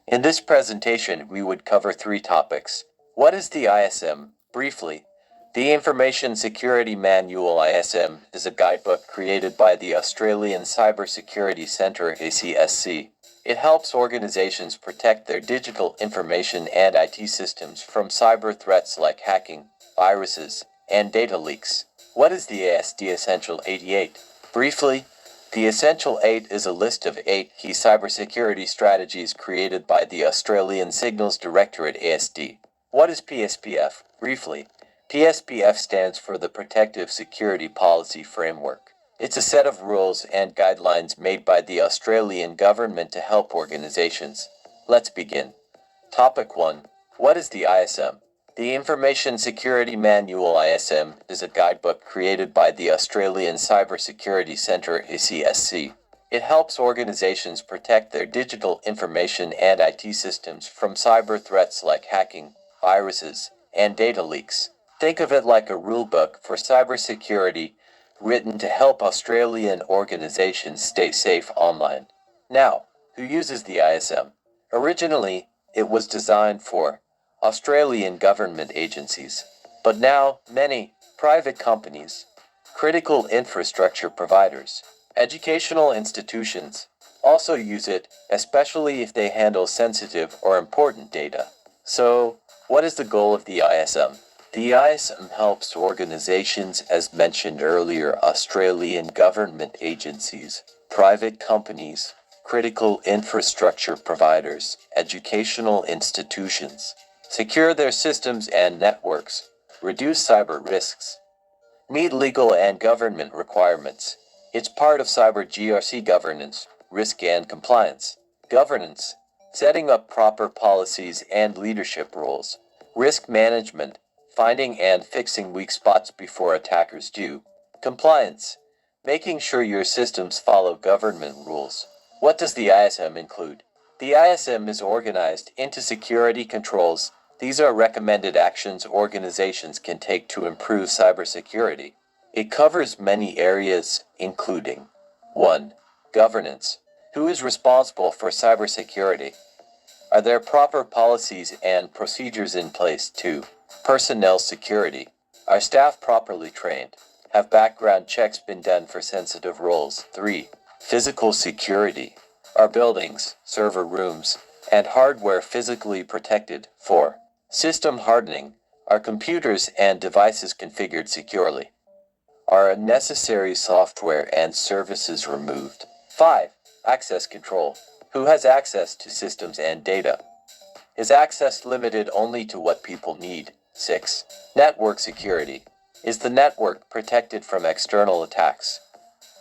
In this presentation, we would cover three topics. What is the ISM? Briefly, the Information Security Manual ISM is a guidebook created by the Australian Cybersecurity Centre ACSC. It helps organizations protect their digital information and IT systems from cyber threats like hacking, viruses, and data leaks. What is the ASD Essential 88? Briefly, the Essential 8 is a list of 8 key cybersecurity strategies created by the Australian Signals Directorate ASD. What is PSPF? Briefly, PSPF stands for the Protective Security Policy Framework. It's a set of rules and guidelines made by the Australian government to help organizations. Let's begin. Topic 1. What is the ISM? The Information Security Manual ISM is a guidebook created by the Australian Cybersecurity Centre ACSC. It helps organizations protect their digital information and IT systems from cyber threats like hacking, viruses, and data leaks. Think of it like a rulebook for cybersecurity written to help Australian organizations stay safe online. Now, who uses the ISM? Originally, it was designed for Australian government agencies, but now many private companies, critical infrastructure providers, educational institutions also use it, especially if they handle sensitive or important data. So, what is the goal of the ISM? The ISM helps organizations, as mentioned earlier, Australian government agencies, private companies, critical infrastructure providers, educational institutions, secure their systems and networks, reduce cyber risks, meet legal and government requirements. It's part of cyber GRC governance, risk and compliance, governance, setting up proper policies and leadership roles, risk management, finding and fixing weak spots before attackers do, compliance, making sure your systems follow government rules. What does the ISM include? The ISM is organized into security controls. These are recommended actions organizations can take to improve cybersecurity. It covers many areas, including 1. Governance. Who is responsible for cybersecurity? Are there proper policies and procedures in place? 2. Personnel security. Are staff properly trained? Have background checks been done for sensitive roles? 3. Physical security. Are buildings, server rooms, and hardware physically protected? 4. System hardening. Are computers and devices configured securely? Are unnecessary software and services removed? 5. Access control. Who has access to systems and data? Is access limited only to what people need? 6. Network security. Is the network protected from external attacks?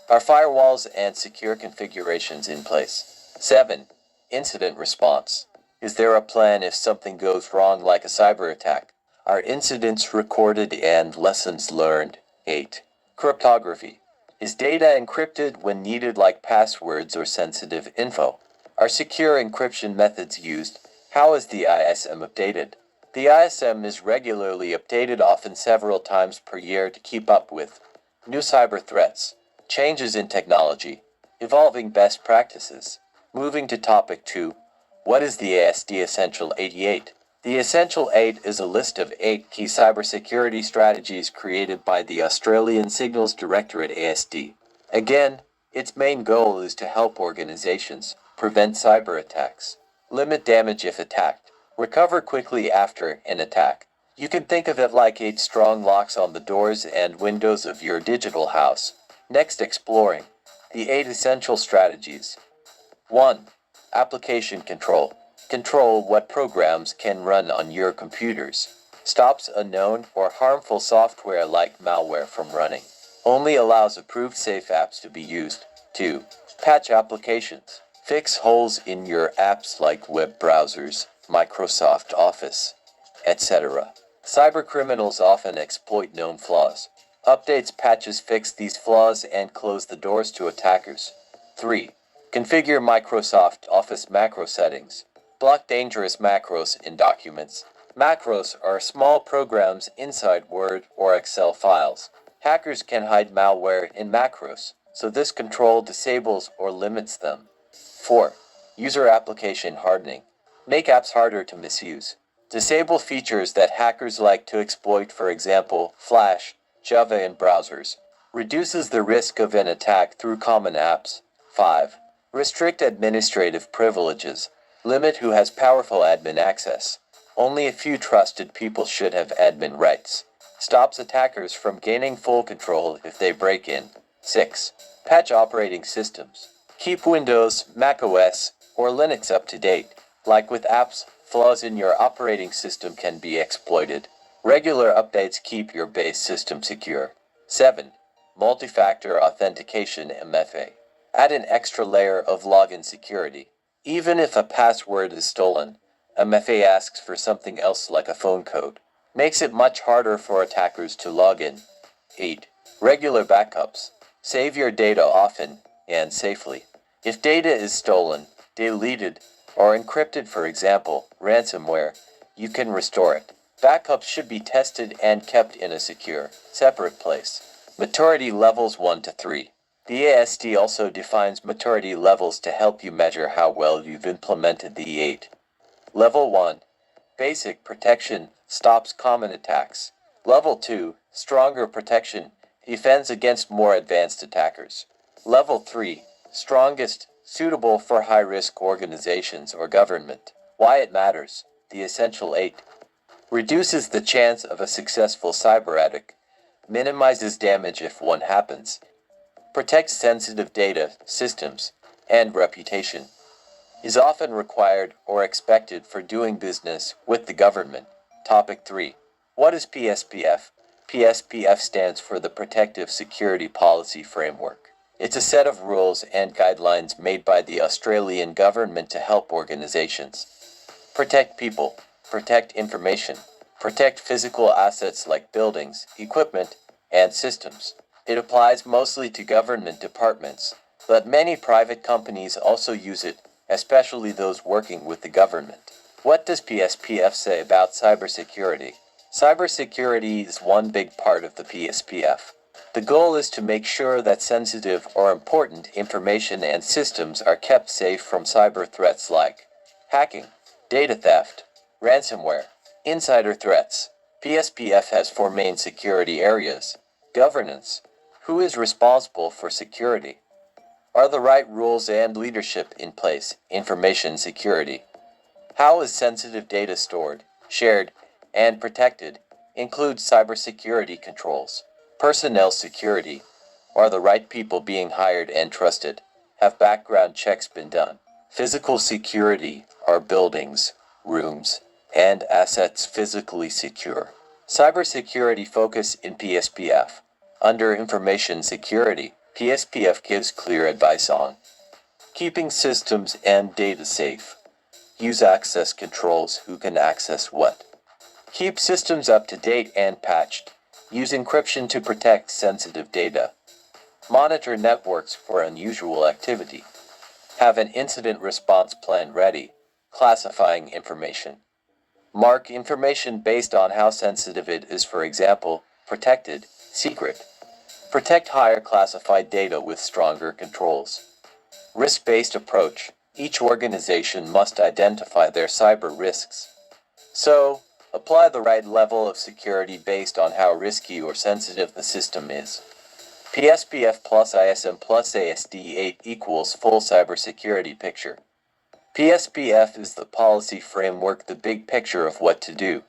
Are firewalls and secure configurations in place? 7. Incident response. Is there a plan if something goes wrong like a cyber attack? Are incidents recorded and lessons learned? 8. Cryptography. Is data encrypted when needed like passwords or sensitive info? Are secure encryption methods used? How is the ISM updated? The ISM is regularly updated, often several times per year, to keep up with new cyber threats, changes in technology, evolving best practices. Moving to topic 2. What is the ASD Essential 88? The Essential 8 is a list of 8 key cybersecurity strategies created by the Australian Signals Directorate ASD. Again, its main goal is to help organizations prevent cyber attacks, limit damage if attacked, recover quickly after an attack. You can think of it like 8 strong locks on the doors and windows of your digital house. Next, exploring the 8 essential strategies. 1. Application control. Control what programs can run on your computers. Stops unknown or harmful software like malware from running. Only allows approved safe apps to be used. 2. Patch applications. Fix holes in your apps like web browsers, Microsoft Office, etc. Cybercriminals often exploit known flaws. Updates patches fix these flaws and close the doors to attackers. 3. Configure Microsoft Office macro settings. Block dangerous macros in documents. Macros are small programs inside Word or Excel files. Hackers can hide malware in macros, so this control disables or limits them. 4. User application hardening. Make apps harder to misuse. Disable features that hackers like to exploit, for example, Flash, Java in browsers. Reduces the risk of an attack through common apps. 5. Restrict administrative privileges. Limit who has powerful admin access. Only a few trusted people should have admin rights. Stops attackers from gaining full control if they break in. 6. Patch operating systems. Keep Windows, macOS, or Linux up to date. Like with apps, flaws in your operating system can be exploited. Regular updates keep your base system secure. 7. Multi-factor authentication (MFA). Add an extra layer of login security. Even if a password is stolen, MFA asks for something else like a phone code. Makes it much harder for attackers to log in. 8. Regular backups. Save your data often and safely. If data is stolen, deleted, or encrypted, for example, ransomware, you can restore it. Backups should be tested and kept in a secure, separate place. Maturity levels 1 to 3. The ASD also defines maturity levels to help you measure how well you've implemented the 8. Level 1. Basic protection, stops common attacks. Level 2. Stronger protection, defends against more advanced attackers. Level 3. Strongest, suitable for high-risk organizations or government. Why it matters. The essential 8. Reduces the chance of a successful cyber attack. Minimizes damage if one happens. Protects sensitive data, systems, and reputation. Is often required or expected for doing business with the government. Topic 3. What is PSPF? PSPF stands for the Protective Security Policy Framework. It's a set of rules and guidelines made by the Australian government to help organizations protect people, protect information, protect physical assets like buildings, equipment, and systems. It applies mostly to government departments, but many private companies also use it, especially those working with the government. What does PSPF say about cybersecurity? Cybersecurity is one big part of the PSPF. The goal is to make sure that sensitive or important information and systems are kept safe from cyber threats like hacking, data theft, ransomware, insider threats. PSPF has 4 main security areas. Governance. Who is responsible for security? Are the right rules and leadership in place? Information security. How is sensitive data stored, shared, and protected? Includes cybersecurity controls. Personnel security. Are the right people being hired and trusted? Have background checks been done? Physical security. Are buildings, rooms, and assets physically secure? Cybersecurity focus in PSPF. Under information security, PSPF gives clear advice on keeping systems and data safe. Use access controls. Who can access what? Keep systems up to date and patched. Use encryption to protect sensitive data. Monitor networks for unusual activity. Have an incident response plan ready. Classifying information. Mark information based on how sensitive it is, for example, protected, secret. Protect higher classified data with stronger controls. Risk-based approach. Each organization must identify their cyber risks. So, apply the right level of security based on how risky or sensitive the system is. PSPF plus ISM plus ASD8 equals full cybersecurity picture. PSPF is the policy framework, the big picture of what to do.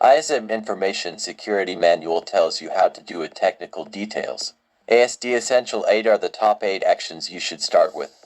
ISM Information Security Manual tells you how to do it, technical details. ASD Essential 8 are the top 8 actions you should start with.